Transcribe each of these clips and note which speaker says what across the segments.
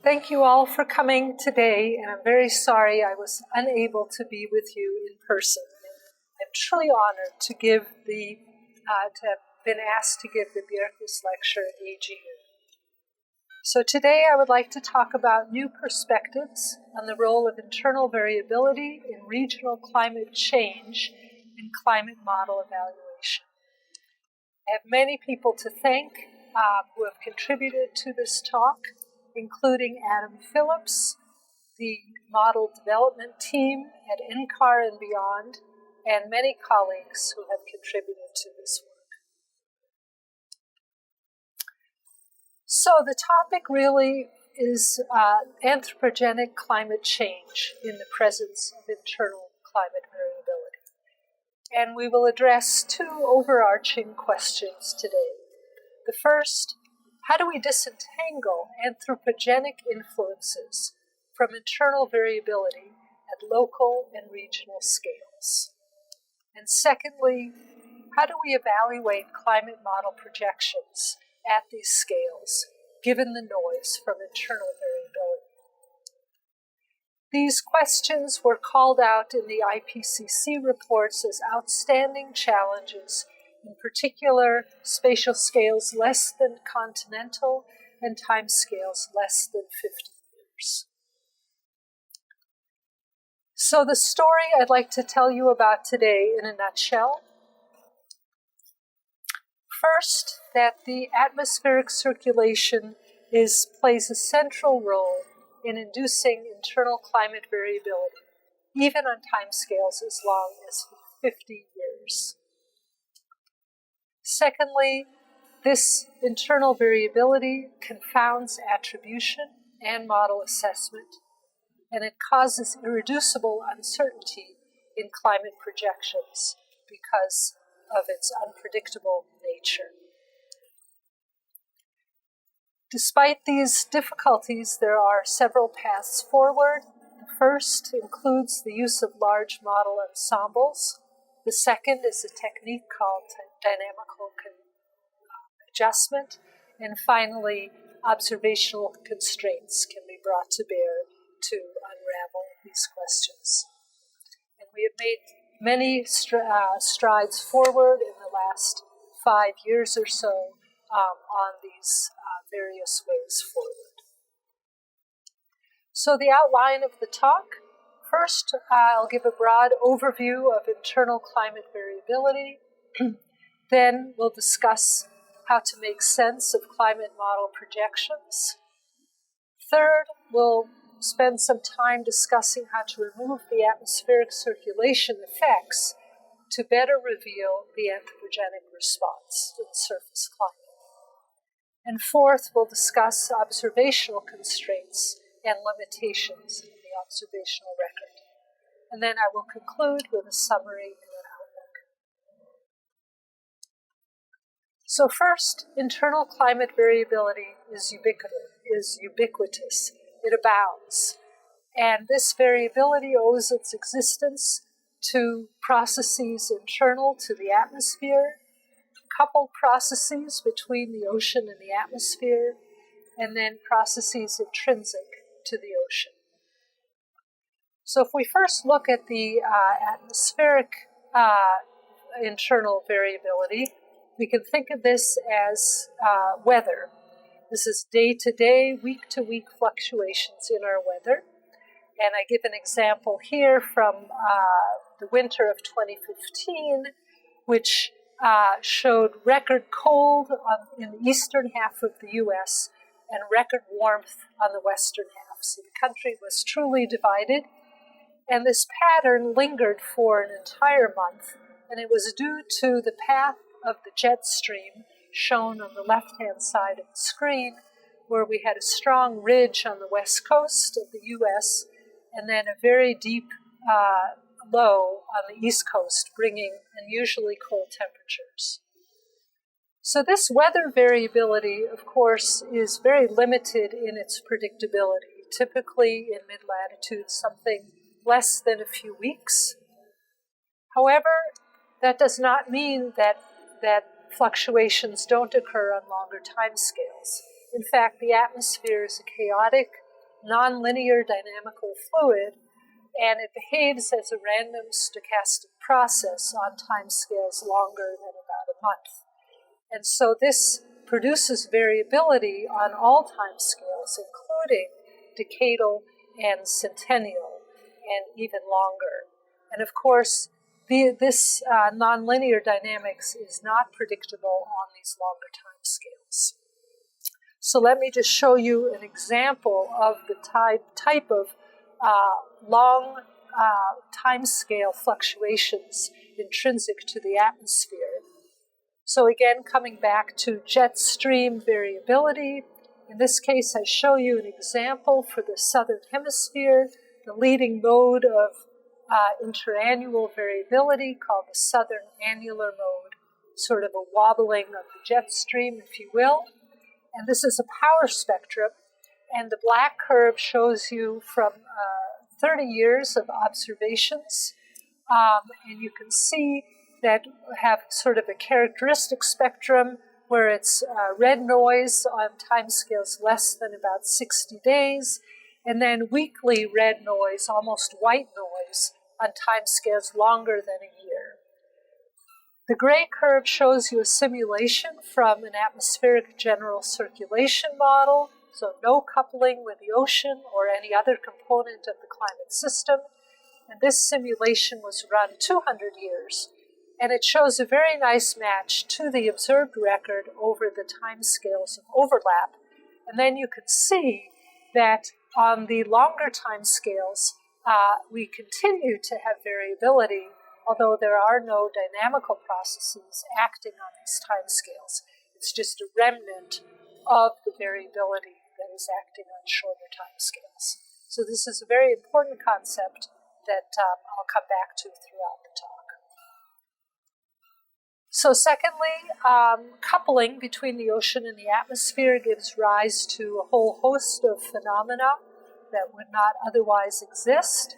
Speaker 1: Thank you all for coming today, and I'm very sorry I was unable to be with you in person. I'm truly honored to have been asked to give the Bjerknes lecture at AGU. So today I would like to talk about new perspectives on the role of internal variability in regional climate change and climate model evaluation. I have many people to thank who have contributed to this talk, including Adam Phillips, the model development team at NCAR and beyond, and many colleagues who have contributed to this work. So the topic really is anthropogenic climate change in the presence of internal climate variability. And we will address two overarching questions today. The first, how do we disentangle anthropogenic influences from internal variability at local and regional scales? And secondly, how do we evaluate climate model projections at these scales, given the noise from internal variability? These questions were called out in the IPCC reports as outstanding challenges, in particular spatial scales less than continental and time scales less than 50 years. So the story I'd like to tell you about today in a nutshell. First, that the atmospheric circulation plays a central role in inducing internal climate variability, even on timescales as long as 50 years. Secondly, this internal variability confounds attribution and model assessment, and it causes irreducible uncertainty in climate projections because of its unpredictable nature. Despite these difficulties, there are several paths forward. The first includes the use of large model ensembles. The second is a technique called Dynamical Adjustment. And finally, observational constraints can be brought to bear to unravel these questions. And we have made many strides forward in the last 5 years or so on these various ways forward. So the outline of the talk. First, I'll give a broad overview of internal climate variability. Then we'll discuss how to make sense of climate model projections. Third, we'll spend some time discussing how to remove the atmospheric circulation effects to better reveal the anthropogenic response to the surface climate. And fourth, we'll discuss observational constraints and limitations in the observational record. And then I will conclude with a summary and an outlook. So first, internal climate variability is ubiquitous. It abounds. And this variability owes its existence to processes internal to the atmosphere, coupled processes between the ocean and the atmosphere, and then processes intrinsic to the ocean. So if we first look at the atmospheric internal variability, we can think of this as weather. This is day-to-day, week-to-week fluctuations in our weather. And I give an example here from the winter of 2015, which showed record cold in the eastern half of the U.S. and record warmth on the western half. So the country was truly divided. And this pattern lingered for an entire month, and it was due to the path of the jet stream shown on the left-hand side of the screen, where we had a strong ridge on the west coast of the U.S., and then a very deep low on the east coast, bringing unusually cold temperatures. So this weather variability, of course, is very limited in its predictability, typically in mid-latitude, something less than a few weeks. However, that does not mean that fluctuations don't occur on longer time scales. In fact, the atmosphere is a chaotic, nonlinear dynamical fluid, and it behaves as a random stochastic process on timescales longer than about a month. And so this produces variability on all timescales, including decadal and centennial, and even longer. And of course, this nonlinear dynamics is not predictable on these longer timescales. So let me just show you an example of the type of long timescale fluctuations intrinsic to the atmosphere. So again, coming back to jet stream variability, in this case I show you an example for the southern hemisphere, the leading mode of interannual variability called the southern annular mode, sort of a wobbling of the jet stream, if you will. And this is a power spectrum, and the black curve shows you from 30 years of observations, and you can see that have sort of a characteristic spectrum where it's red noise on timescales less than about 60 days, and then weekly red noise, almost white noise, on timescales longer than a year. The gray curve shows you a simulation from an atmospheric general circulation model, so no coupling with the ocean or any other component of the climate system. And this simulation was run 200 years. And it shows a very nice match to the observed record over the timescales of overlap. And then you can see that on the longer timescales, we continue to have variability, although there are no dynamical processes acting on these timescales. It's just a remnant of the variability that is acting on shorter timescales. So this is a very important concept that I'll come back to throughout the talk. So secondly, coupling between the ocean and the atmosphere gives rise to a whole host of phenomena that would not otherwise exist.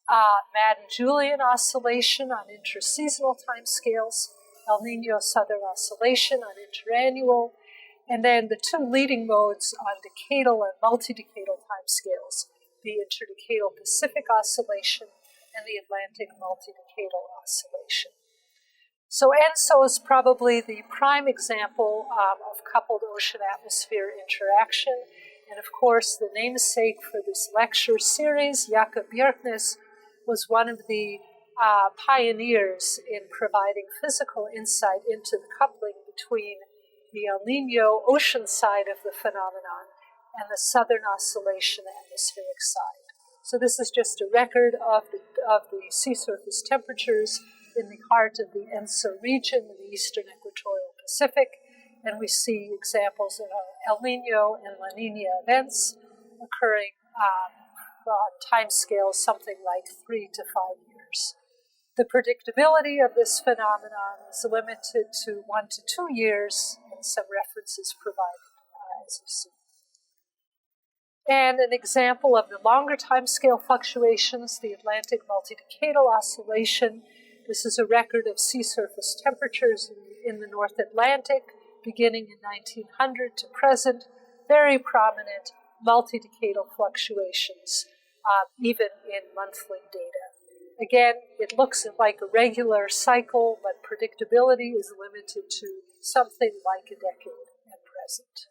Speaker 1: Madden-Julian oscillation on interseasonal timescales, El Niño Southern Oscillation on interannual, and then the two leading modes on decadal and multi-decadal timescales, the interdecadal Pacific Oscillation and the Atlantic multi-decadal oscillation. So ENSO is probably the prime example of coupled ocean-atmosphere interaction. And of course, the namesake for this lecture series, Bjerknes, was one of the pioneers in providing physical insight into the coupling between the El Niño ocean side of the phenomenon and the southern oscillation atmospheric side. So this is just a record of the sea surface temperatures in the heart of the ENSO region in the eastern equatorial Pacific, and we see examples of El Niño and La Niña events occurring on timescales something like 3 to 5 years. The predictability of this phenomenon is limited to 1 to 2 years, and some references provided, as you see. And an example of the longer timescale fluctuations, the Atlantic multi-decadal oscillation. This is a record of sea surface temperatures in the North Atlantic, beginning in 1900 to present, very prominent multi-decadal fluctuations, even in monthly data. Again, it looks like a regular cycle, but predictability is limited to something like a decade at present.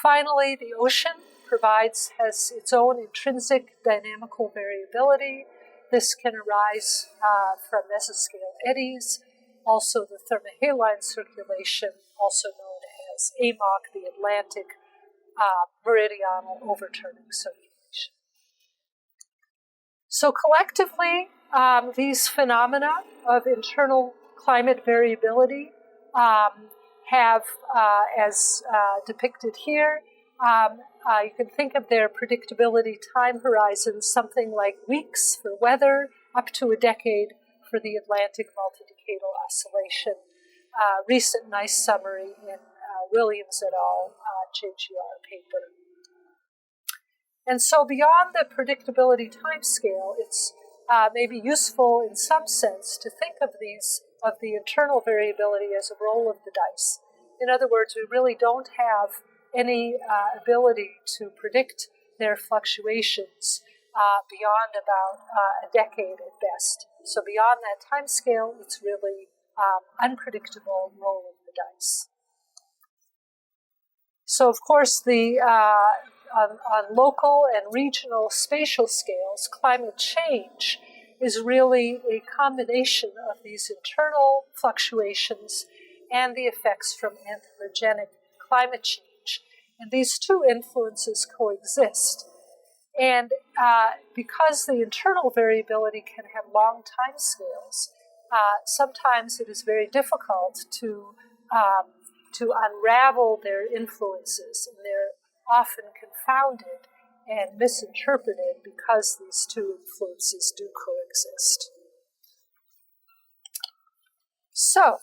Speaker 1: Finally, the ocean has its own intrinsic dynamical variability. This can arise from mesoscale eddies, also the thermohaline circulation, also known as AMOC, the Atlantic meridional overturning circulation. So collectively, these phenomena of internal climate variability have, as depicted here, you can think of their predictability time horizons something like weeks for weather, up to a decade for the Atlantic multi-decadal oscillation. Recent nice summary in Williams et al. JGR paper. And so beyond the predictability timescale, it's maybe useful in some sense to think of the internal variability as a roll of the dice. In other words, we really don't have any ability to predict their fluctuations beyond about a decade at best. So beyond that time scale, it's really unpredictable roll of the dice. So of course, on local and regional spatial scales, climate change is really a combination of these internal fluctuations and the effects from anthropogenic climate change. And these two influences coexist. And because the internal variability can have long time scales, sometimes it is very difficult to unravel their influences, and they're often confounded and misinterpreted because these two influences do coexist. So,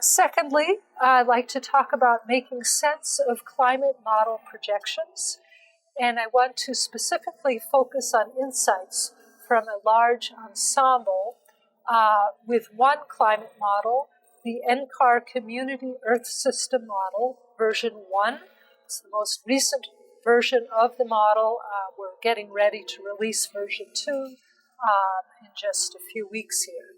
Speaker 1: secondly, I'd like to talk about making sense of climate model projections, and I want to specifically focus on insights from a large ensemble with one climate model, the NCAR Community Earth System Model, version 1. It's the most recent version of the model. We're getting ready to release version 2 in just a few weeks here.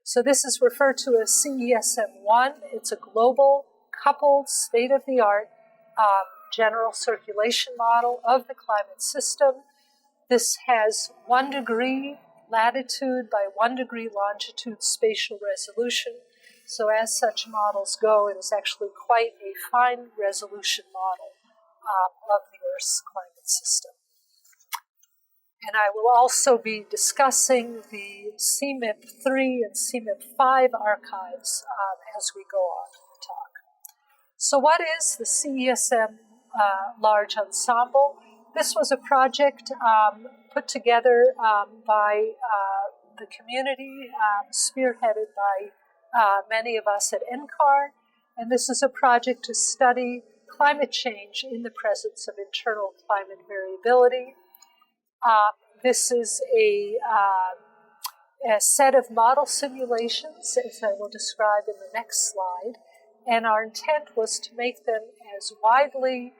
Speaker 1: So this is referred to as CESM1. It's a global, coupled, state-of-the-art general circulation model of the climate system. This has 1 degree latitude by 1 degree longitude spatial resolution. So as such models go, it is actually quite a fine resolution model of the Earth's climate system. And I will also be discussing the CMIP3 and CMIP5 archives as we go on in the talk. So what is the CESM Large Ensemble? This was a project put together by the community, spearheaded by many of us at NCAR, and this is a project to study climate change in the presence of internal climate variability. This is a set of model simulations, as I will describe in the next slide, and our intent was to make them as widely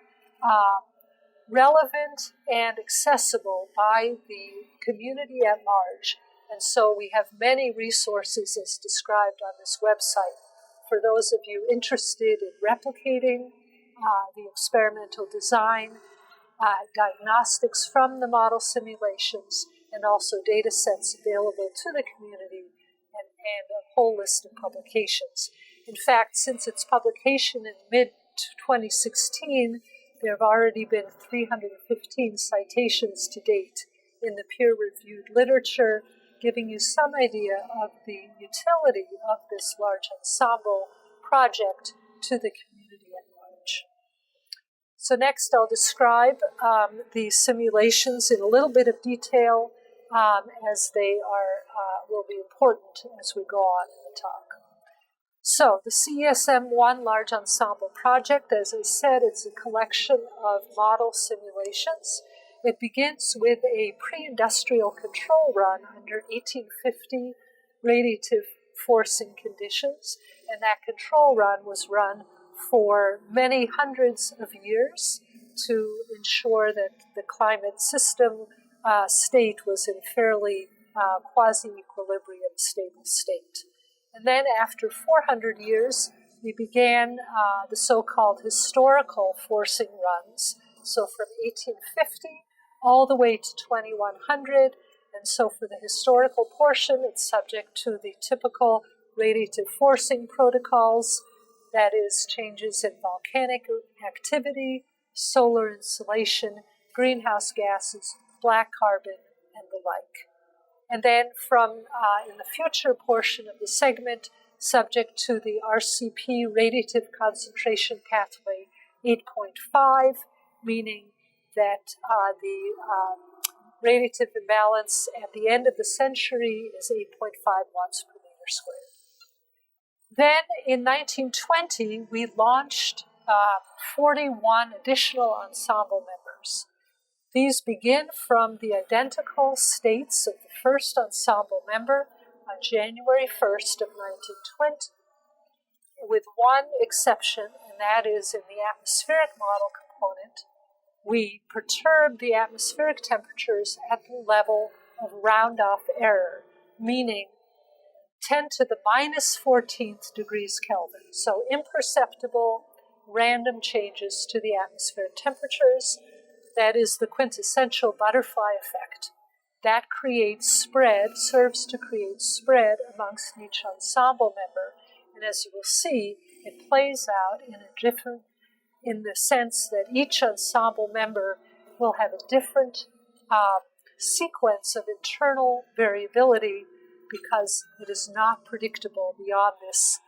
Speaker 1: relevant and accessible by the community at large. And so we have many resources as described on this website for those of you interested in replicating the experimental design, diagnostics from the model simulations, and also data sets available to the community and a whole list of publications. In fact, since its publication in mid-2016, there have already been 315 citations to date in the peer-reviewed literature, giving you some idea of the utility of this large ensemble project to the community at large. So next I'll describe the simulations in a little bit of detail as they will be important as we go on in the talk. So the CESM1 Large Ensemble project, as I said, it's a collection of model simulations. It begins with a pre-industrial control run under 1850 radiative forcing conditions, and that control run was run for many hundreds of years to ensure that the climate system state was in fairly quasi-equilibrium stable state. And then after 400 years, we began the so-called historical forcing runs. So from 1850 all the way to 2100. And so for the historical portion, it's subject to the typical radiative forcing protocols, that is, changes in volcanic activity, solar insolation, greenhouse gases, black carbon, and the like. And then from in the future portion of the segment, subject to the RCP radiative concentration pathway 8.5, meaning that the radiative imbalance at the end of the century is 8.5 watts per meter squared. Then in 1920, we launched 41 additional ensemble members. These begin from the identical states of the first ensemble member on January 1st of 1920, with one exception, and that is in the atmospheric model component. we perturb the atmospheric temperatures at the level of round-off error, meaning 10 to the minus 14th degrees Kelvin. So imperceptible, random changes to the atmospheric temperatures. That is the quintessential butterfly effect. That creates spread, serves to create spread amongst each ensemble member. And as you will see, it plays out in the sense that each ensemble member will have a different sequence of internal variability because it is not predictable beyond this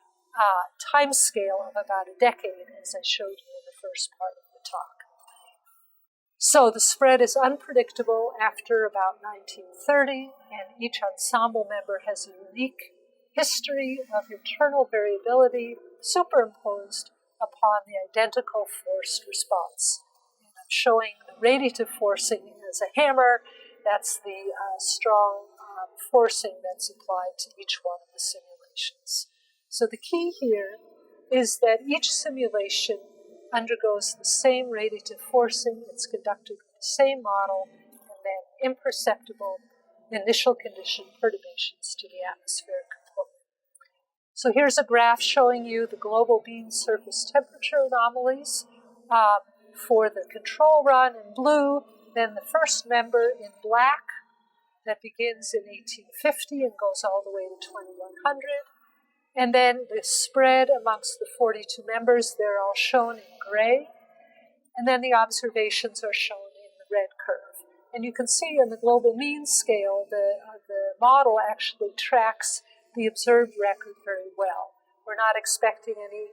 Speaker 1: time scale of about a decade, as I showed you in the first part of the talk. So the spread is unpredictable after about 1930, and each ensemble member has a unique history of internal variability superimposed upon the identical forced response. And I'm showing the radiative forcing as a hammer. That's the strong forcing that's applied to each one of the simulations. So the key here is that each simulation undergoes the same radiative forcing. It's conducted with the same model, and then imperceptible initial condition perturbations to the atmospheric component. So here's a graph showing you the global beam surface temperature anomalies for the control run in blue, then the first member in black that begins in 1850 and goes all the way to 2100. And then the spread amongst the 42 members, they're all shown in gray. And then the observations are shown in the red curve. And you can see on the global mean scale, the model actually tracks the observed record very well. We're not expecting any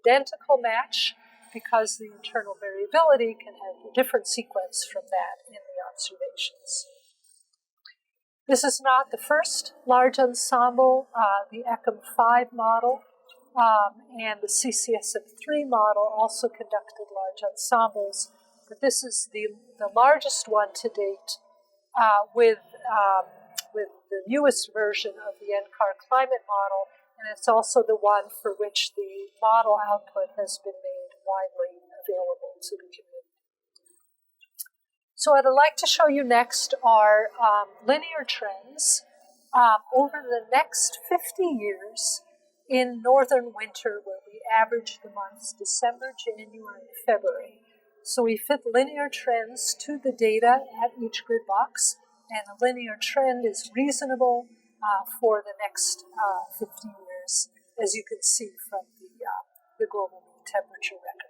Speaker 1: identical match because the internal variability can have a different sequence from that in the observations. This is not the first large ensemble. The ECM5 model and the CCSM3 model also conducted large ensembles, but this is the largest one to date with the newest version of the NCAR climate model, and it's also the one for which the model output has been made widely available to the community. So what I'd like to show you next are linear trends over the next 50 years in northern winter, where we average the months December, January, and February. So we fit linear trends to the data at each grid box, and a linear trend is reasonable for the next 50 years, as you can see from the global mean temperature record.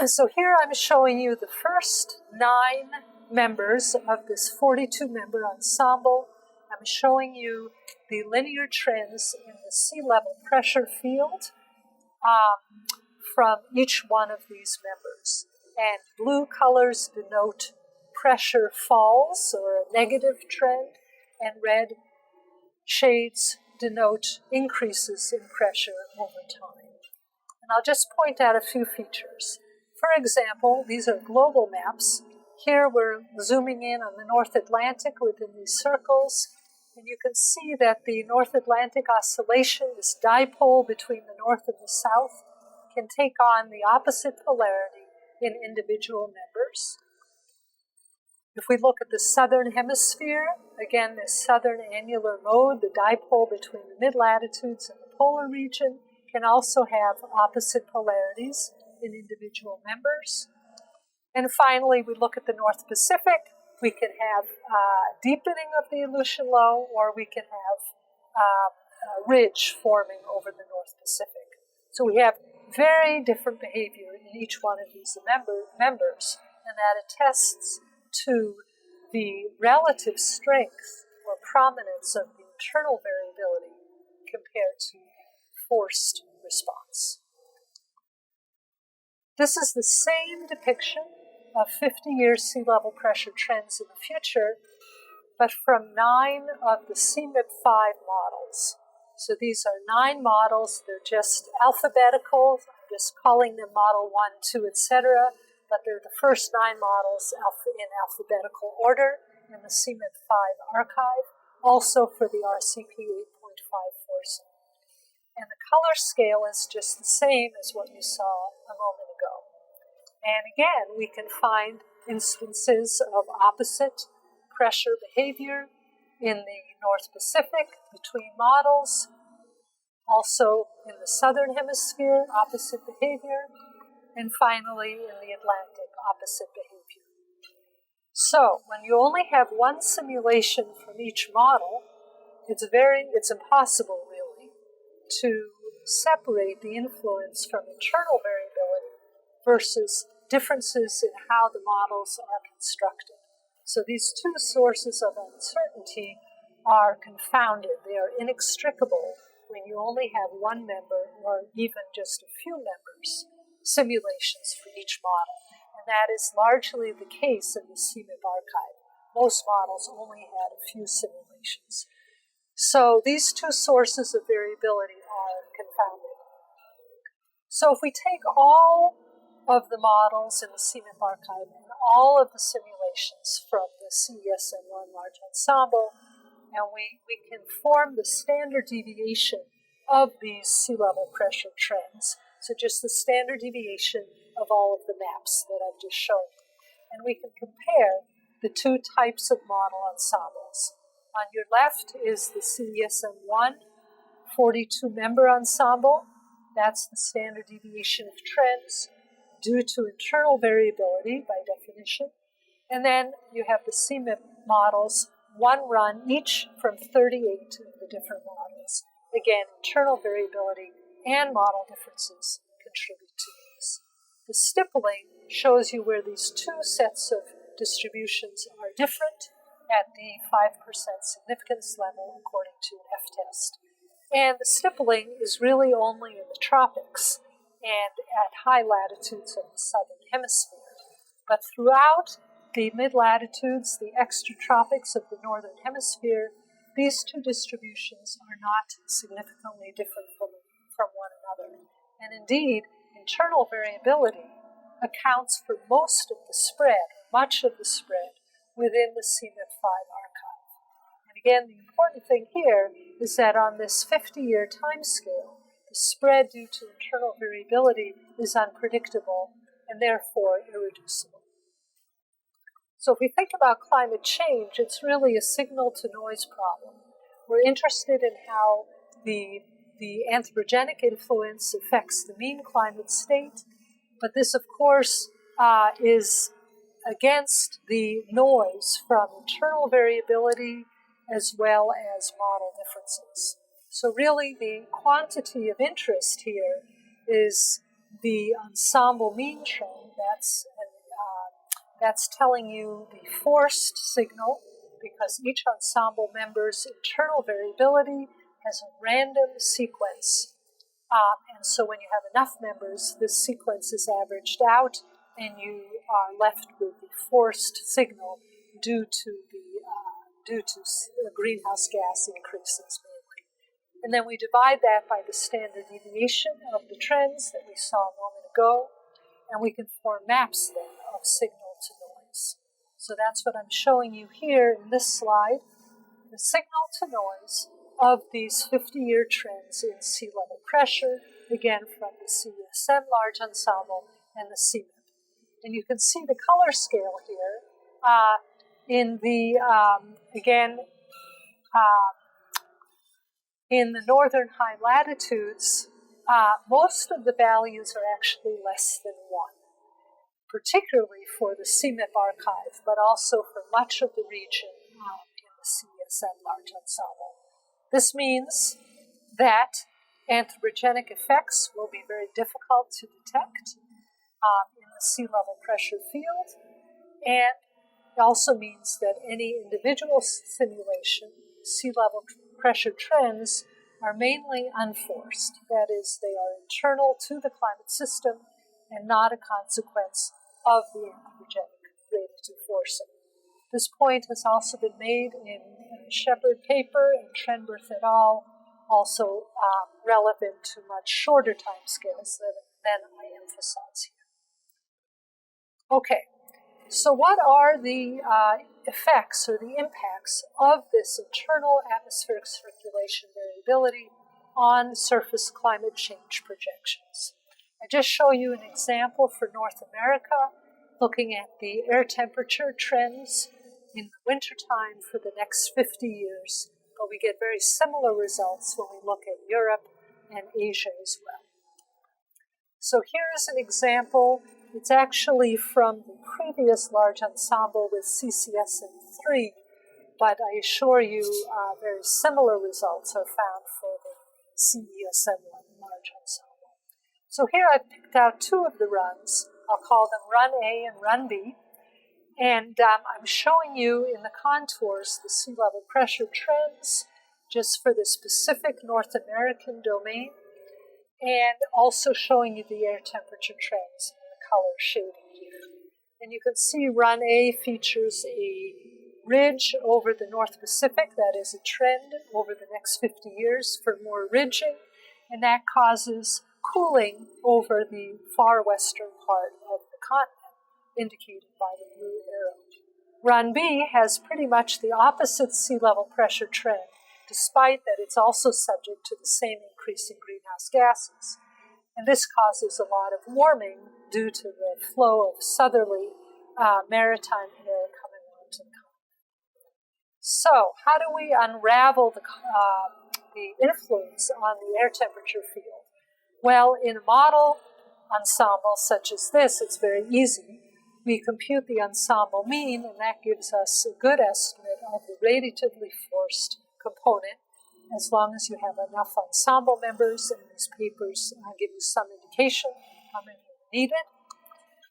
Speaker 1: So here I'm showing you the first 9 members of this 42-member ensemble. I'm showing you the linear trends in the sea level pressure field from each one of these members. And blue colors denote pressure falls or a negative trend, and red shades denote increases in pressure over time. And I'll just point out a few features. For example, these are global maps. Here we're zooming in on the North Atlantic within these circles, and you can see that the North Atlantic oscillation, this dipole between the north and the south, can take on the opposite polarity in individual members. If we look at the southern hemisphere, again, this southern annular mode, the dipole between the mid-latitudes and the polar region, can also have opposite polarities in individual members. And finally, we look at the North Pacific. We can have deepening of the Aleutian low, or we can have a ridge forming over the North Pacific. So we have very different behavior in each one of these members, and that attests to the relative strength or prominence of the internal variability compared to forced response. This is the same depiction of 50-year sea level pressure trends in the future, but from 9 of the CMIP5 models. So these are 9 models. They're just alphabetical. I'm just calling them Model 1, 2, etc., but they're the first 9 models in alphabetical order in the CMIP5 archive, also for the RCP 8.5 forcing. And the color scale is just the same as what you saw a moment ago. And again, we can find instances of opposite pressure behavior in the North Pacific between models, also in the Southern Hemisphere, opposite behavior, and finally in the Atlantic, opposite behavior. So when you only have one simulation from each model, it's impossible, really, to separate the influence from internal variability versus differences in how the models are constructed. So these two sources of uncertainty are confounded. They are inextricable when you only have one member or even just a few members, simulations for each model. And that is largely the case in the CMIP archive. Most models only had a few simulations. So these two sources of variability are confounded. So if we take all of the models in the CMIP archive and all of the simulations from the CESM1 large ensemble, and we can form the standard deviation of these sea level pressure trends. So just the standard deviation of all of the maps that I've just shown you. And we can compare the two types of model ensembles. On your left is the CESM1 42-member ensemble. That's the standard deviation of trends due to internal variability by definition. And then you have the CMIP models, one run each from 38 of the different models. Again, internal variability and model differences contribute to these. The stippling shows you where these two sets of distributions are different at the 5% significance level according to an F-test. And the stippling is really only in the tropics and at high latitudes of the southern hemisphere. But throughout the mid-latitudes, the extratropics of the northern hemisphere, these two distributions are not significantly different from one another. And indeed, internal variability accounts for most of the spread, much of the spread, within the CMIP-5 archive. And again, the important thing here is that on this 50-year timescale, the spread due to internal variability is unpredictable and therefore irreducible. So if we think about climate change, it's really a signal-to-noise problem. We're interested in how the anthropogenic influence affects the mean climate state, but this, of course, is against the noise from internal variability as well as model differences. So really the quantity of interest here is the ensemble mean trend. That's telling you the forced signal, because each ensemble member's internal variability has a random sequence. And so when you have enough members, this sequence is averaged out, and you are left with the forced signal due to greenhouse gas increases mainly. And then we divide that by the standard deviation of the trends that we saw a moment ago, and we can form maps then of signal to noise. So that's what I'm showing you here in this slide, the signal to noise of these 50-year trends in sea level pressure, again from the CESM large ensemble and the CMIP. And you can see the color scale here in the, in the northern high latitudes, most of the values are actually less than 1, particularly for the CMIP archive, but also for much of the region in the CESM large ensemble. This means that anthropogenic effects will be very difficult to detect in the sea level pressure field, and it also means that any individual simulation, sea level pressure trends, are mainly unforced. That is, they are internal to the climate system and not a consequence of the anthropogenic radiative forcing. This point has also been made in a Shepard paper and Trenberth et al., also relevant to much shorter timescales than I emphasize here. Okay, so what are the effects or the impacts of this internal atmospheric circulation variability on surface climate change projections? I just show you an example for North America, looking at the air temperature trends in the wintertime for the next 50 years, but we get very similar results when we look at Europe and Asia as well. So here is an example. It's actually from the previous large ensemble with CCSM3, but I assure you very similar results are found for the CESM1 large ensemble. So here I've picked out two of the runs. I'll call them Run A and Run B. And I'm showing you in the contours the sea level pressure trends just for the specific North American domain, and also showing you the air temperature trends in the color shading here. And you can see Run A features a ridge over the North Pacific. That is a trend over the next 50 years for more ridging, and that causes cooling over the far western part of the continent, indicated by the blue arrow. Run B has pretty much the opposite sea level pressure trend, despite that it's also subject to the same increase in greenhouse gases. And this causes a lot of warming due to the flow of southerly maritime air coming onto the continent. So, how do we unravel the influence on the air temperature field? Well, in a model ensemble such as this, it's very easy. We compute the ensemble mean, and that gives us a good estimate of the radiatively forced component, as long as you have enough ensemble members, and these papers give you some indication how many are needed.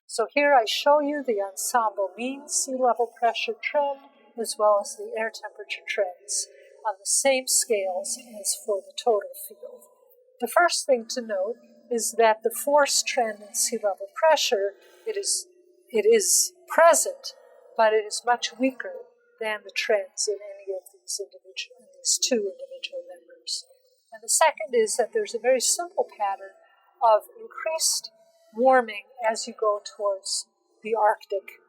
Speaker 1: So here I show you the ensemble mean sea level pressure trend, as well as the air temperature trends on the same scales as for the total field. The first thing to note is that the force trend in sea level pressure, it is present, but it is much weaker than the trends in any of these two individual members. And the second is that there's a very simple pattern of increased warming as you go towards the Arctic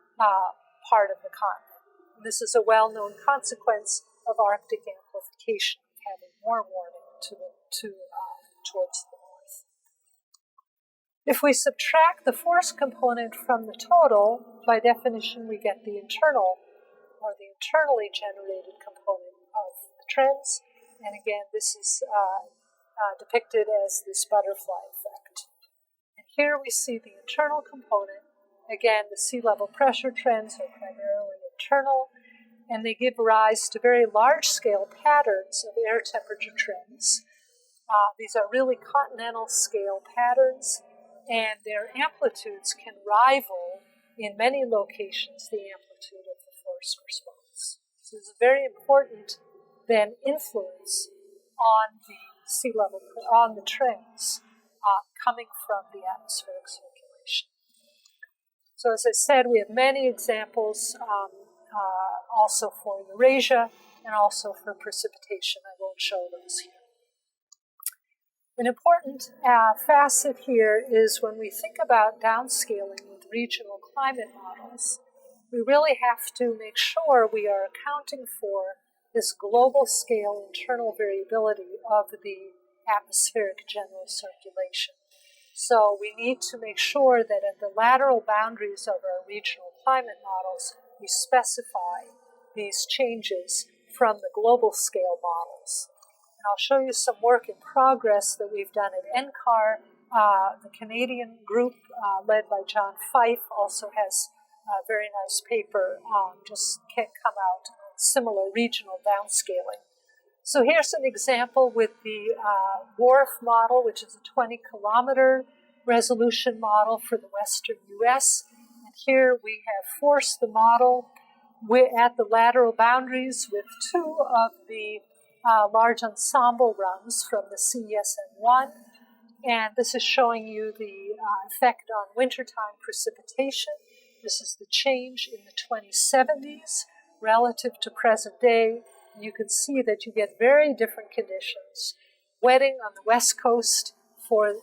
Speaker 1: part of the continent. And this is a well-known consequence of Arctic amplification, having more warming towards the north. If we subtract the force component from the total, by definition we get the internal, or the internally generated component of the trends. And again, this is depicted as this butterfly effect. And here we see the internal component. Again, the sea level pressure trends are primarily internal, and they give rise to very large-scale patterns of air temperature trends. These are really continental scale patterns, and their amplitudes can rival, in many locations, the amplitude of the force response. So it's a very important, then, influence on the sea level, on the trends coming from the atmospheric circulation. So as I said, we have many examples also for Eurasia and also for precipitation. I won't show those here. An important facet here is when we think about downscaling with regional climate models, we really have to make sure we are accounting for this global scale internal variability of the atmospheric general circulation. So we need to make sure that at the lateral boundaries of our regional climate models, we specify these changes from the global scale models. And I'll show you some work in progress that we've done at NCAR. The Canadian group, led by John Fife, also has a very nice paper, just can't come out on similar regional downscaling. So here's an example with the WRF model, which is a 20-kilometer resolution model for the western U.S. And here we have forced the model at the lateral boundaries with two of the large ensemble runs from the CESM1. And this is showing you the effect on wintertime precipitation. This is the change in the 2070s relative to present day. You can see that you get very different conditions. Wetting on the west coast for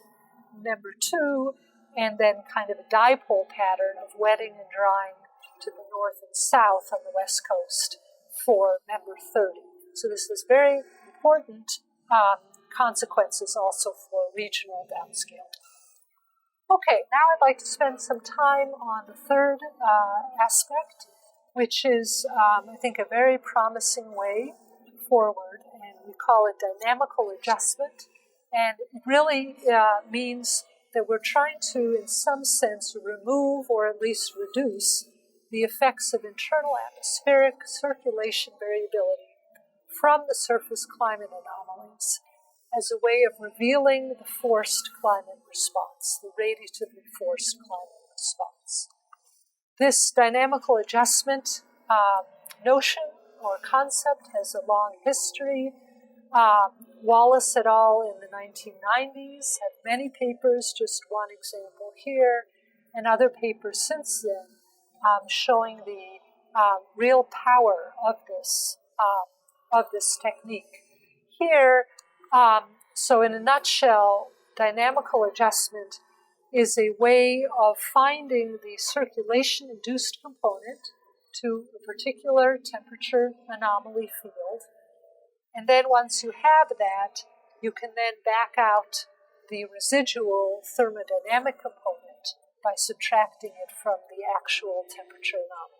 Speaker 1: number 2, and then kind of a dipole pattern of wetting and drying to the north and south on the west coast for number 30. So this is very important consequences also for regional downscaling. Okay, now I'd like to spend some time on the third aspect, which is, I think, a very promising way forward, and we call it dynamical adjustment. And it really means that we're trying to, in some sense, remove or at least reduce the effects of internal atmospheric circulation variability from the surface climate anomalies as a way of revealing the forced climate response, the radiatively forced climate response. This dynamical adjustment notion or concept has a long history. Wallace et al. In the 1990s had many papers, just one example here, and other papers since then showing the real power of this technique. Here, so in a nutshell, dynamical adjustment is a way of finding the circulation-induced component to a particular temperature anomaly field. And then once you have that, you can then back out the residual thermodynamic component by subtracting it from the actual temperature anomaly.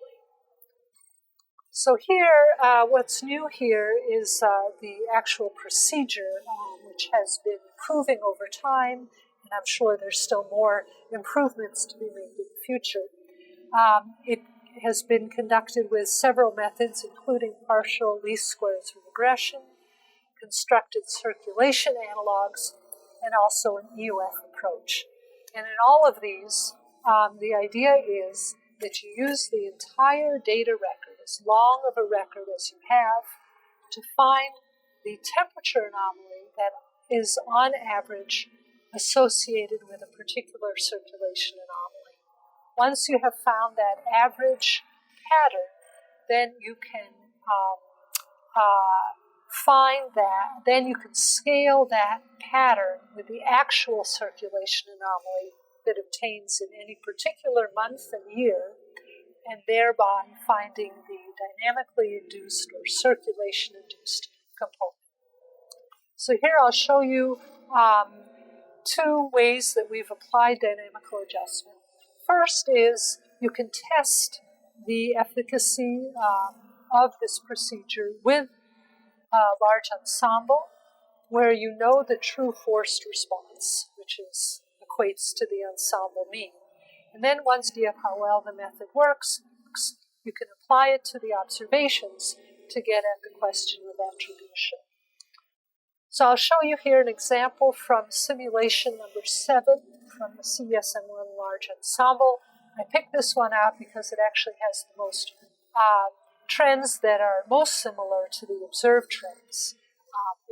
Speaker 1: So here, what's new here is the actual procedure, which has been improving over time, and I'm sure there's still more improvements to be made in the future. It has been conducted with several methods, including partial least squares regression, constructed circulation analogs, and also an EUF approach. And in all of these, the idea is that you use the entire data record, as long of a record as you have, to find the temperature anomaly that is on average associated with a particular circulation anomaly. Once you have found that average pattern, then you can find that, then you can scale that pattern with the actual circulation anomaly that obtains in any particular month and year, and thereby finding the dynamically induced or circulation-induced component. So here I'll show you two ways that we've applied dynamical adjustment. First is you can test the efficacy of this procedure with a large ensemble where you know the true forced response, which equates to the ensemble mean. And then once you see how well the method works, you can apply it to the observations to get at the question of attribution. So I'll show you here an example from simulation number 7 from the CSM1 large ensemble. I picked this one out because it actually has the most trends that are most similar to the observed trends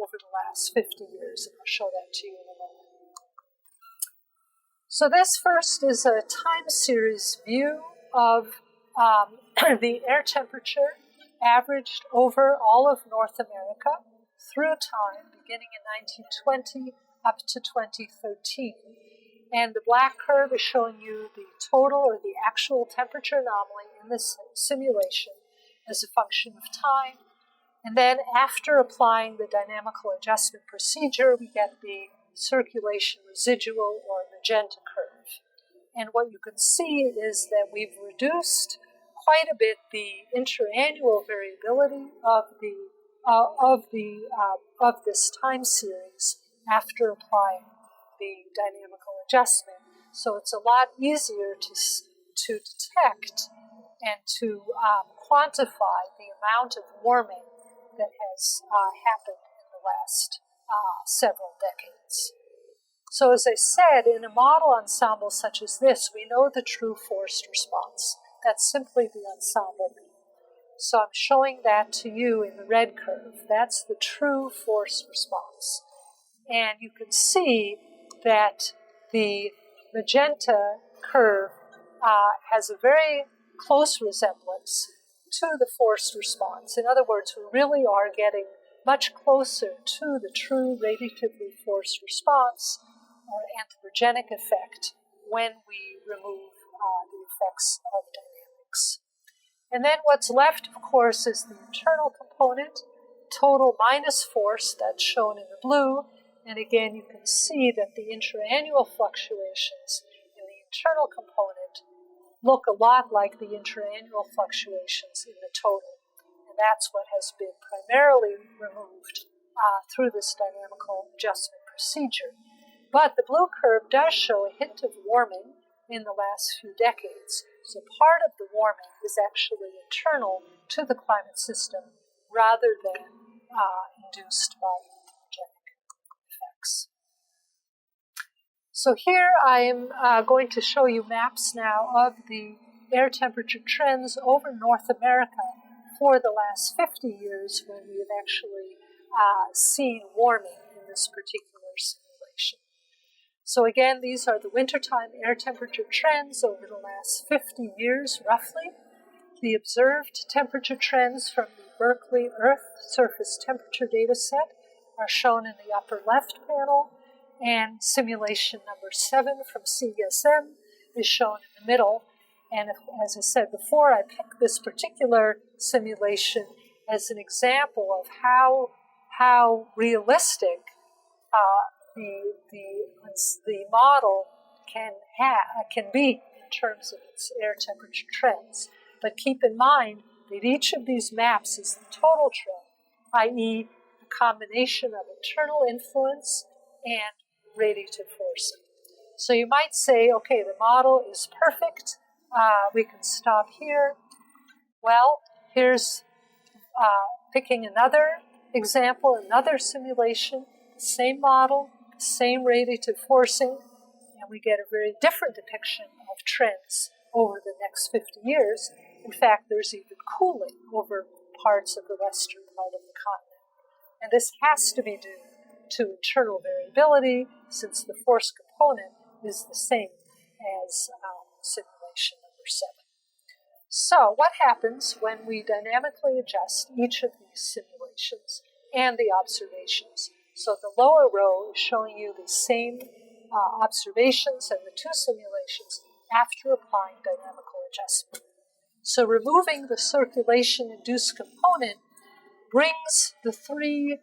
Speaker 1: over the last 50 years, and I'll show that to you in a moment. So this first is a time series view of the air temperature averaged over all of North America through time, beginning in 1920 up to 2013. And the black curve is showing you the total or the actual temperature anomaly in this simulation as a function of time. And then after applying the dynamical adjustment procedure, we get the circulation residual or magenta curve. And what you can see is that we've reduced quite a bit the interannual variability of this time series after applying the dynamical adjustment. So it's a lot easier to detect and to quantify the amount of warming that has happened in the last several decades. So as I said, in a model ensemble such as this, we know the true forced response. That's simply the ensemble mean. So I'm showing that to you in the red curve. That's the true forced response. And you can see that the magenta curve has a very close resemblance to the forced response. In other words, we really are getting much closer to the true radiatively forced response or anthropogenic effect when we remove the effects of dynamics. And then what's left, of course, is the internal component, total minus force, that's shown in the blue. And again, you can see that the interannual fluctuations internal component look a lot like the interannual fluctuations in the total. And that's what has been primarily removed through this dynamical adjustment procedure. But the blue curve does show a hint of warming in the last few decades. So part of the warming is actually internal to the climate system rather than induced by anthropogenic effects. So here I am going to show you maps now of the air temperature trends over North America for the last 50 years when we have actually seen warming in this particular simulation. So again, these are the wintertime air temperature trends over the last 50 years, roughly. The observed temperature trends from the Berkeley Earth surface temperature data set are shown in the upper left panel, and simulation number 7 from CSM is shown in the middle. And as I said before, I picked this particular simulation as an example of how realistic the model can be in terms of its air temperature trends. But keep in mind that each of these maps is the total trend, i.e. a combination of internal influence and radiative forcing. So you might say, okay, the model is perfect. We can stop here. Well, here's picking another example, another simulation, same model, same radiative forcing, and we get a very different depiction of trends over the next 50 years. In fact, there's even cooling over parts of the western part of the continent. And this has to be due to internal variability, since the force component is the same as simulation number 7. So what happens when we dynamically adjust each of these simulations and the observations? So the lower row is showing you the same observations and the two simulations after applying dynamical adjustment. So removing the circulation-induced component brings the three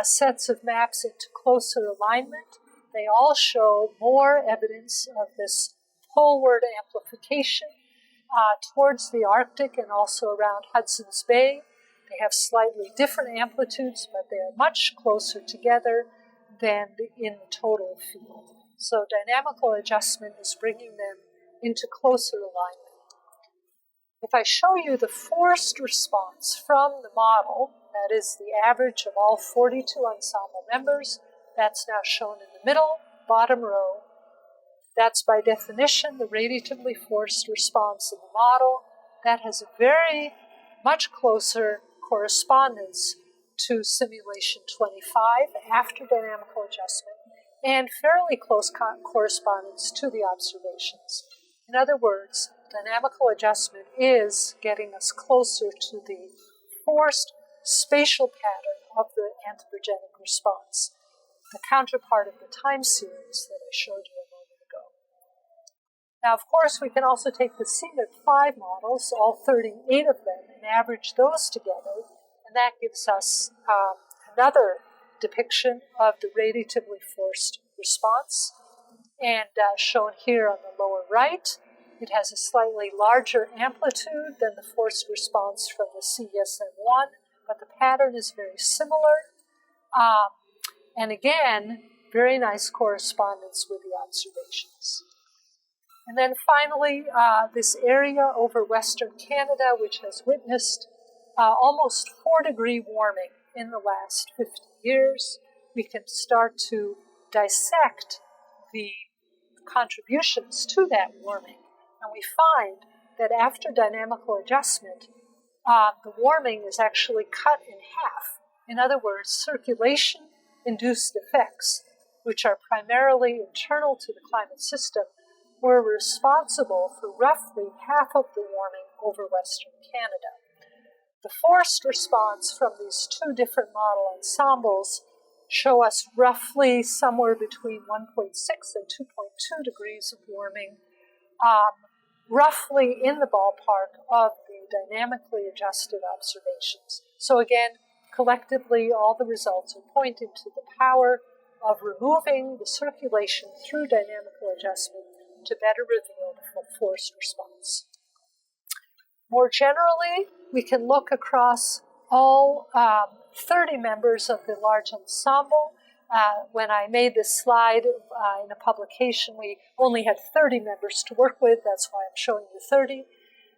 Speaker 1: sets of maps into closer alignment. They all show more evidence of this poleward amplification towards the Arctic and also around Hudson's Bay. They have slightly different amplitudes, but they are much closer together than in the total field. So dynamical adjustment is bringing them into closer alignment. If I show you the forced response from the model, that is the average of all 42 ensemble members, that's now shown in the middle, bottom row. That's by definition the radiatively forced response in the model. That has a very much closer correspondence to simulation 25 after dynamical adjustment, and fairly close correspondence to the observations. In other words, dynamical adjustment is getting us closer to the forced spatial pattern of the anthropogenic response, the counterpart of the time series that I showed you a moment ago. Now, of course, we can also take the CMIP5 models, all 38 of them, and average those together, and that gives us another depiction of the radiatively forced response. And shown here on the lower right, it has a slightly larger amplitude than the forced response from the CSM1, but the pattern is very similar. And again, very nice correspondence with the observations. And then finally, this area over Western Canada, which has witnessed almost 4-degree warming in the last 50 years, we can start to dissect the contributions to that warming. And we find that after dynamical adjustment, the warming is actually cut in half. In other words, circulation-induced effects, which are primarily internal to the climate system, were responsible for roughly half of the warming over Western Canada. The forced response from these two different model ensembles show us roughly somewhere between 1.6 and 2.2 degrees of warming, roughly in the ballpark of the dynamically adjusted observations. So again, collectively, all the results are pointing to the power of removing the circulation through dynamical adjustment to better reveal the forced response. More generally, we can look across all 30 members of the large ensemble. When I made this slide in a publication, we only had 30 members to work with. That's why I'm showing you 30.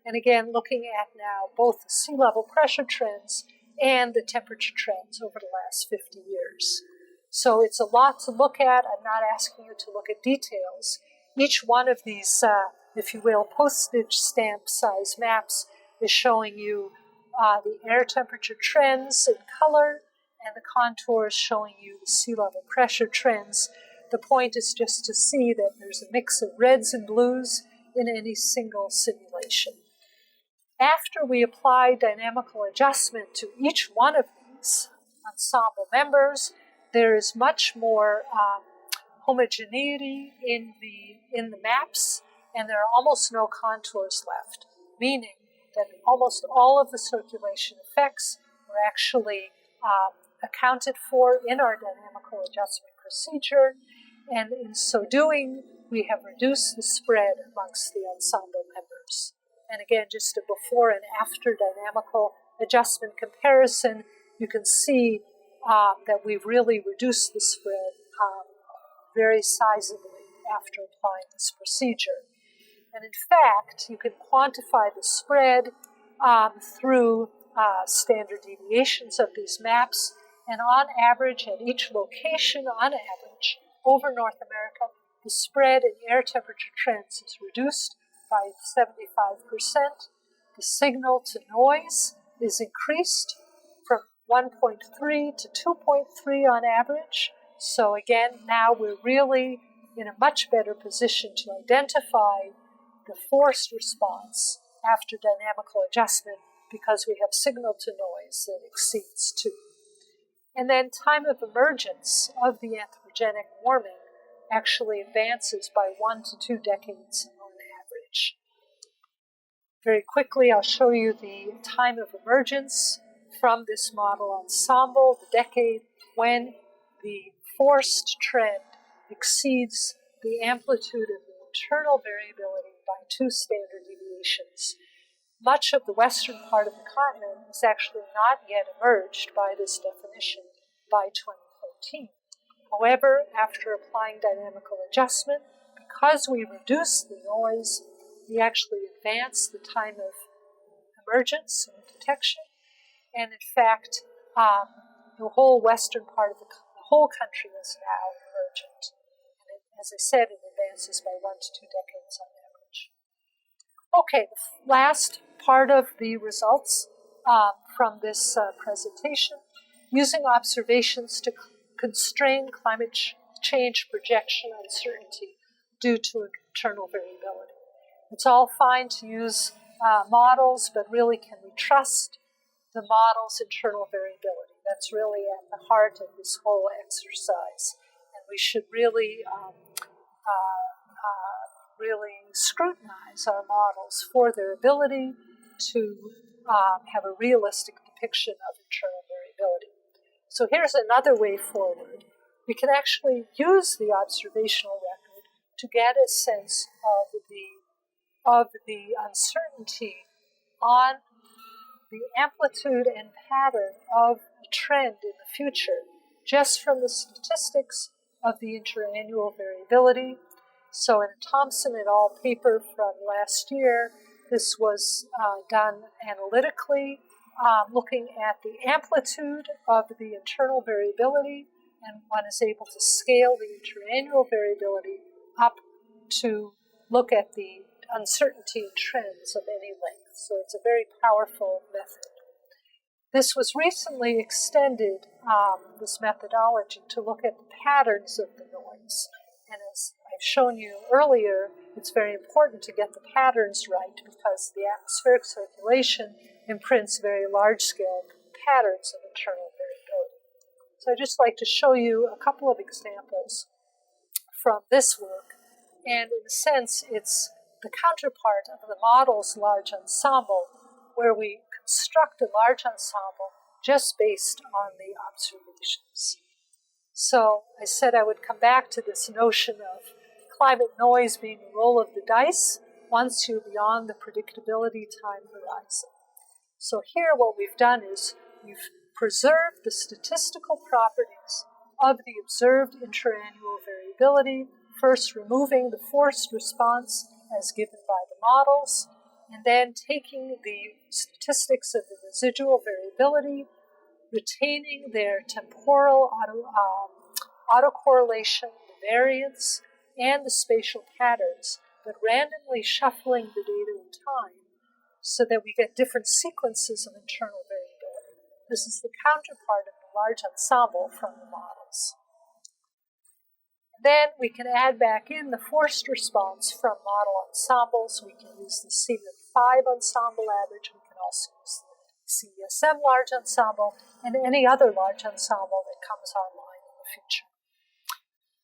Speaker 1: And again, looking at now both the sea level pressure trends and the temperature trends over the last 50 years. So it's a lot to look at. I'm not asking you to look at details. Each one of these, if you will, postage stamp size maps is showing you the air temperature trends in color and the contours showing you the sea level pressure trends. The point is just to see that there's a mix of reds and blues in any single simulation. After we apply dynamical adjustment to each one of these ensemble members, there is much more homogeneity in the maps, and there are almost no contours left, meaning that almost all of the circulation effects were actually accounted for in our dynamical adjustment procedure, and in so doing, we have reduced the spread amongst the ensemble members. And again, just a before and after dynamical adjustment comparison, you can see that we've really reduced the spread very sizably after applying this procedure. And in fact, you can quantify the spread through standard deviations of these maps, and on average, at each location, on average, over North America, the spread in air temperature trends is reduced by 75%. The signal to noise is increased from 1.3 to 2.3 on average. So again, now we're really in a much better position to identify the forced response after dynamical adjustment because we have signal to noise that exceeds 2. And then time of emergence of the anthropogenic warming actually advances by 1 to 2 decades on average. Very quickly, I'll show you the time of emergence from this model ensemble, the decade when the forced trend exceeds the amplitude of the internal variability by 2 standard deviations. Much of the western part of the continent is actually not yet emerged by this definition by 2013. However, after applying dynamical adjustment, because we reduce the noise, we actually advance the time of emergence and detection. And in fact, the whole western part of the whole country is now emergent. And as I said, it advances by 1 to 2 decades on average. Okay, the last part of the results from this presentation, using observations to constrain climate change projection uncertainty due to internal variability. It's all fine to use models, but really, can we trust the model's internal variability? That's really at the heart of this whole exercise. And we should really scrutinize our models for their ability to have a realistic depiction of internal variability. So here's another way forward. We can actually use the observational record to get a sense of the uncertainty on the amplitude and pattern of the trend in the future, just from the statistics of the interannual variability. So in a Thompson et al. Paper from last year, this was done analytically, looking at the amplitude of the internal variability, and one is able to scale the interannual variability up to look at the uncertainty in trends of any length. So it's a very powerful method. This was recently extended, this methodology, to look at the patterns of the noise. And as I've shown you earlier, it's very important to get the patterns right because the atmospheric circulation imprints very large-scale patterns of internal variability. So I'd just like to show you a couple of examples from this work. And in a sense, it's the counterpart of the model's large ensemble, where we construct a large ensemble just based on the observations. So I said I would come back to this notion of climate noise being a roll of the dice once you're beyond the predictability time horizon. So here what we've done is we've preserved the statistical properties of the observed interannual variability, first removing the forced response as given by the models, and then taking the statistics of the residual variability, retaining their temporal autocorrelation, the variance, and the spatial patterns, but randomly shuffling the data in time so that we get different sequences of internal variability. This is the counterpart of the large ensemble from the models. Then we can add back in the forced response from model ensembles. We can use the CMIP5 ensemble average. We can also use the CESM large ensemble and any other large ensemble that comes online in the future.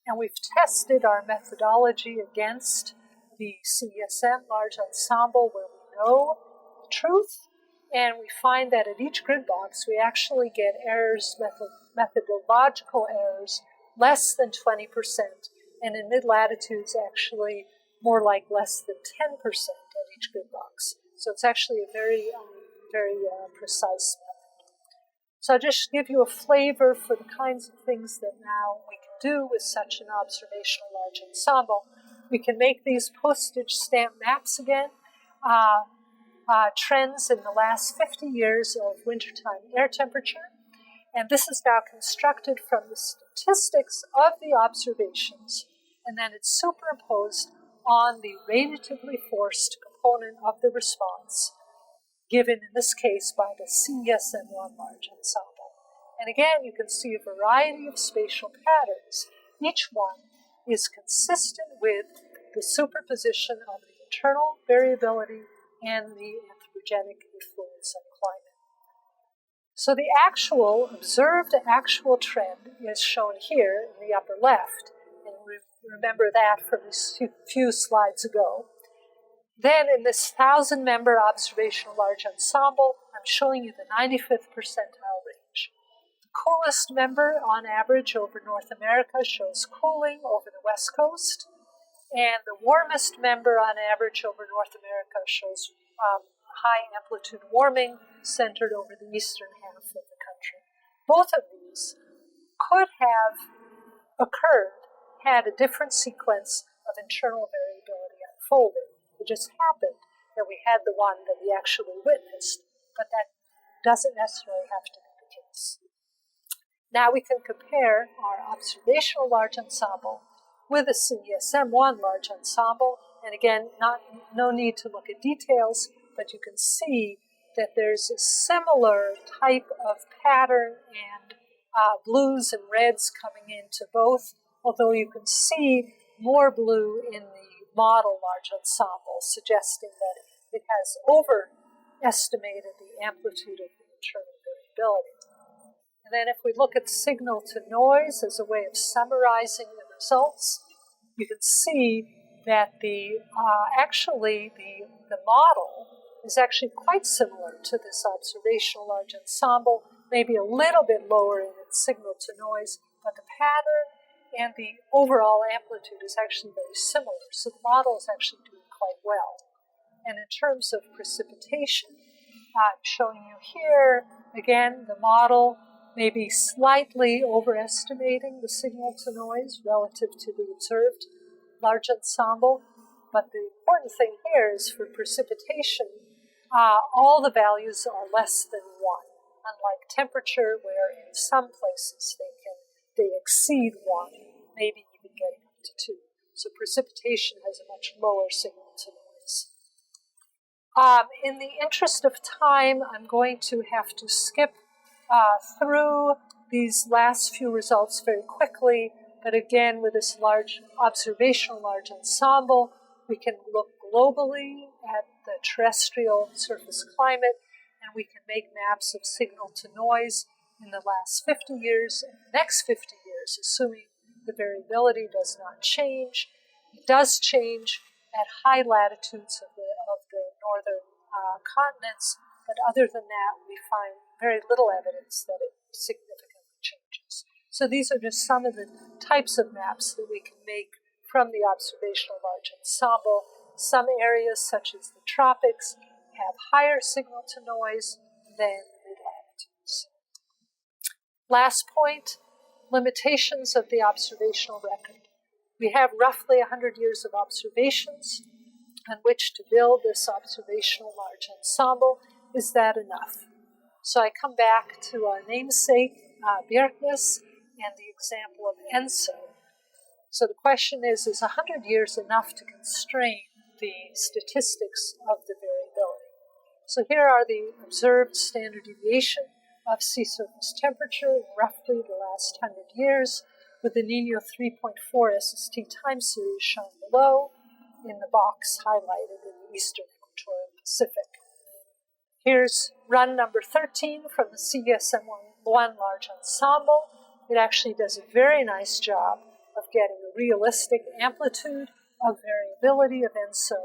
Speaker 1: And we've tested our methodology against the CESM large ensemble where we know the truth, and we find that at each grid box we actually get errors, methodological errors, less than 20%, and in mid-latitudes actually more like less than 10% at each grid box. So it's actually a very precise method. So I'll just give you a flavor for the kinds of things that now we can do with such an observational large ensemble. We can make these postage stamp maps again, trends in the last 50 years of wintertime air temperature. And this is now constructed from the statistics of the observations, and then it's superimposed on the radiatively forced component of the response, given in this case by the CESM1 large ensemble. And again, you can see a variety of spatial patterns. Each one is consistent with the superposition of the internal variability and the anthropogenic influence of climate. So the observed actual trend is shown here in the upper left, and remember that from a few slides ago. Then in this 1,000-member observational large ensemble, I'm showing you the 95th percentile range. The coolest member on average over North America shows cooling over the West Coast, and the warmest member on average over North America shows high amplitude warming centered over the eastern half of the country. Both of these could have occurred had a different sequence of internal variability unfolded. It just happened that we had the one that we actually witnessed, but that doesn't necessarily have to be the case. Now we can compare our observational large ensemble with a CESM1 large ensemble, and again, no need to look at details, but you can see that there's a similar type of pattern and blues and reds coming into both, although you can see more blue in the model large ensemble, suggesting that it has overestimated the amplitude of the internal variability. And then if we look at signal to noise as a way of summarizing the results, you can see that the model is actually quite similar to this observational large ensemble, maybe a little bit lower in its signal to noise, but the pattern and the overall amplitude is actually very similar. So the model is actually doing quite well. And in terms of precipitation, I'm showing you here, again, the model may be slightly overestimating the signal to noise relative to the observed large ensemble, but the important thing here is for precipitation, all the values are less than 1, unlike temperature, where in some places they exceed 1, maybe even getting up to 2. So precipitation has a much lower signal to noise. In the interest of time, I'm going to have to skip through these last few results very quickly, but again, with this observational large ensemble, we can look globally at the terrestrial surface climate, and we can make maps of signal to noise in the last 50 years and the next 50 years, assuming the variability does not change. It does change at high latitudes of the northern continents, but other than that, we find very little evidence that it significantly changes. So these are just some of the types of maps that we can make from the observational large ensemble. Some areas, such as the tropics, have higher signal-to-noise than mid-latitudes. Last point, limitations of the observational record. We have roughly 100 years of observations on which to build this observational large ensemble. Is that enough? So I come back to our namesake, Bjerknes, and the example of ENSO. So the question is 100 years enough to constrain the statistics of the variability? So here are the observed standard deviation of sea surface temperature in roughly the last 100 years, with the Niño 3.4 SST time series shown below in the box highlighted in the eastern equatorial Pacific. Here's run number 13 from the CESM1 large ensemble. It actually does a very nice job of getting a realistic amplitude of variability of ENSO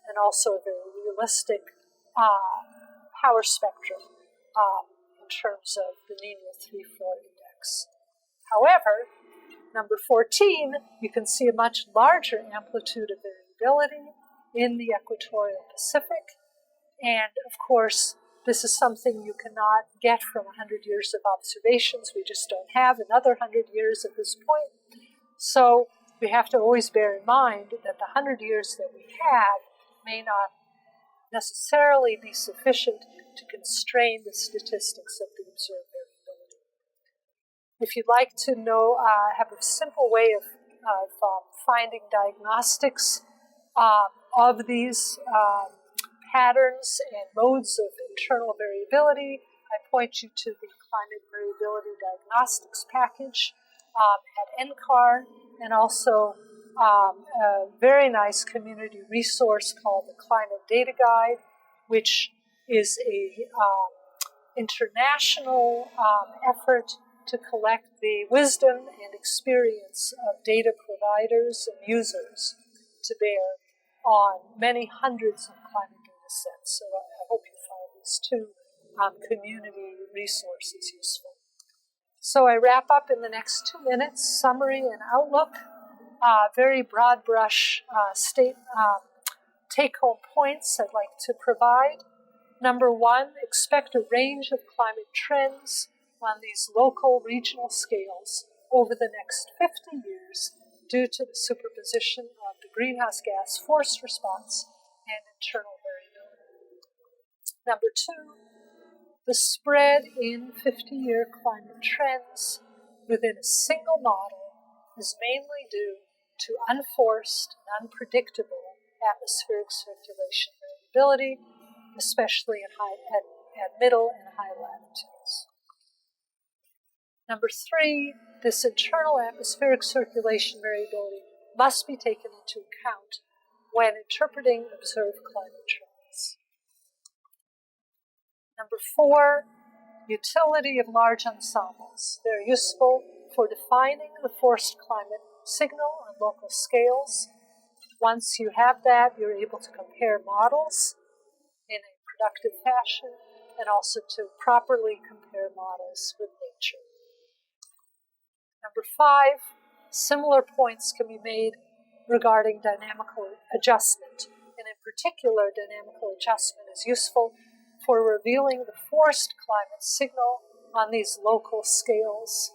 Speaker 1: and also a very realistic power spectrum in terms of the Niño 3.4 index. However, number 14, you can see a much larger amplitude of variability in the equatorial Pacific. And of course, this is something you cannot get from 100 years of observations. We just don't have another 100 years at this point. So we have to always bear in mind that the 100 years that we have may not necessarily be sufficient to constrain the statistics of the observed variability. If you'd like to know, have a simple way of finding diagnostics of these patterns and modes of internal variability, I point you to the Climate Variability Diagnostics package at NCAR, and also a very nice community resource called the Climate Data Guide, which is a international effort to collect the wisdom and experience of data providers and users to bear on many hundreds of climate data sets. So I hope you find these two community resources useful. So I wrap up in the next 2 minutes, summary and outlook, very broad brush take-home points I'd like to provide. Number one, expect a range of climate trends on these local regional scales over the next 50 years due to the superposition of the greenhouse gas forced response and internal variability. Number two, the spread in 50-year climate trends within a single model is mainly due to unforced and unpredictable atmospheric circulation variability, especially at middle and high latitudes. Number three, this internal atmospheric circulation variability must be taken into account when interpreting observed climate trends. Number four, utility of large ensembles. They're useful for defining the forced climate signal on local scales. Once you have that, you're able to compare models in a productive fashion and also to properly compare models with nature. Number five, similar points can be made regarding dynamical adjustment. And in particular, dynamical adjustment is useful for revealing the forced climate signal on these local scales,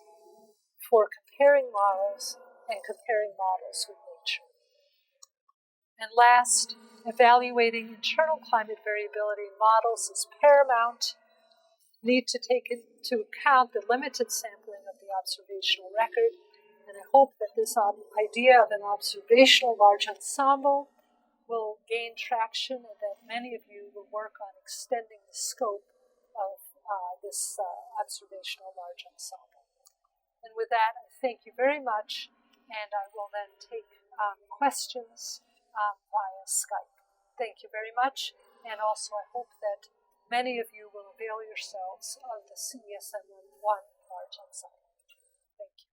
Speaker 1: for comparing models and comparing models with nature. And last, evaluating internal climate variability in models is paramount. Need to take into account the limited sampling of the observational record, and I hope that this idea of an observational large ensemble will gain traction and that many of you will work on extending the scope of this observational large ensemble. And with that, I thank you very much, and I will then take questions via Skype. Thank you very much, and also I hope that many of you will avail yourselves of the CESM1 large ensemble. Thank you.